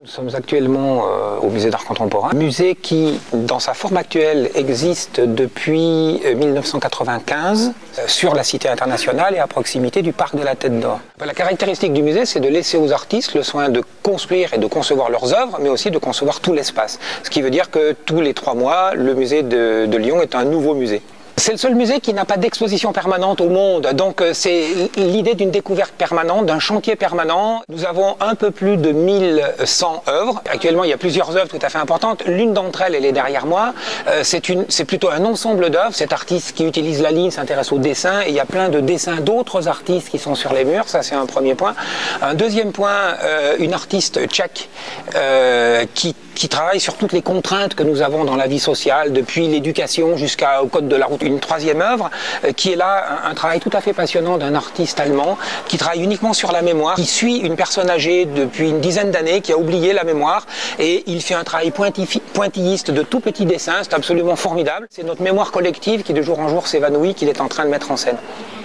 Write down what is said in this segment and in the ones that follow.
Nous sommes actuellement au musée d'art contemporain, musée qui, dans sa forme actuelle, existe depuis 1995 sur la Cité internationale et à proximité du parc de la Tête d'Or. La caractéristique du musée, c'est de laisser aux artistes le soin de construire et de concevoir leurs œuvres, mais aussi de concevoir tout l'espace. Ce qui veut dire que tous les 3 mois, le musée de Lyon est un nouveau musée. C'est le seul musée qui n'a pas d'exposition permanente au monde, donc c'est l'idée d'une découverte permanente, d'un chantier permanent. Nous avons un peu plus de 1100 œuvres. Actuellement, il y a plusieurs œuvres tout à fait importantes. L'une d'entre elles, elle est derrière moi. C'est plutôt un ensemble d'œuvres. Cet artiste qui utilise la ligne s'intéresse au dessin et il y a plein de dessins d'autres artistes qui sont sur les murs. Ça, c'est un premier point. Un deuxième point, une artiste tchèque qui travaille sur toutes les contraintes que nous avons dans la vie sociale, depuis l'éducation jusqu'au code de la route. Une troisième œuvre qui est là, un travail tout à fait passionnant d'un artiste allemand qui travaille uniquement sur la mémoire, qui suit une personne âgée depuis une dizaine d'années, qui a oublié la mémoire, et il fait un travail pointilliste de tout petits dessins. C'est absolument formidable. C'est notre mémoire collective qui de jour en jour s'évanouit, qu'il est en train de mettre en scène.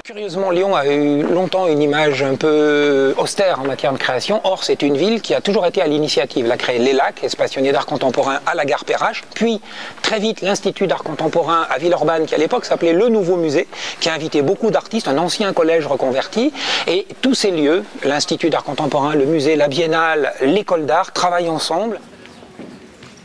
Curieusement, Lyon a eu longtemps une image un peu austère en matière de création. Or, c'est une ville qui a toujours été à l'initiative. Elle a créé l'ELAC, Espace Pionnier d'Art Contemporain, à la gare Perrache. Puis, très vite, l'Institut d'Art Contemporain à Villeurbanne, qui à l'époque s'appelait Le Nouveau Musée, qui a invité beaucoup d'artistes, un ancien collège reconverti. Et tous ces lieux, l'Institut d'Art Contemporain, le musée, la Biennale, l'école d'art, travaillent ensemble.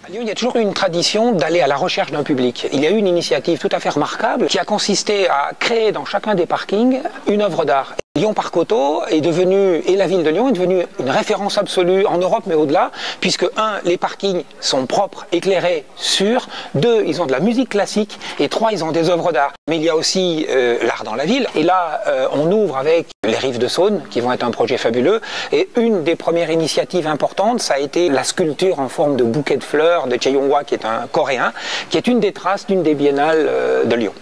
À Lyon, il y a toujours eu une tradition d'aller à la recherche d'un public. Il y a eu une initiative tout à fait remarquable qui a consisté à créer dans chacun des parkings une œuvre d'art. Lyon Parc Auto est devenu, et la ville de Lyon est devenue une référence absolue en Europe, mais au-delà, puisque 1, les parkings sont propres, éclairés, sûrs, 2, ils ont de la musique classique, et 3, ils ont des œuvres d'art. Mais il y a aussi l'art dans la ville, et là, on ouvre avec les Rives de Saône, qui vont être un projet fabuleux, et une des premières initiatives importantes, ça a été la sculpture en forme de bouquet de fleurs de Chae Yong-hwa, qui est un Coréen, qui est une des traces d'une des biennales de Lyon.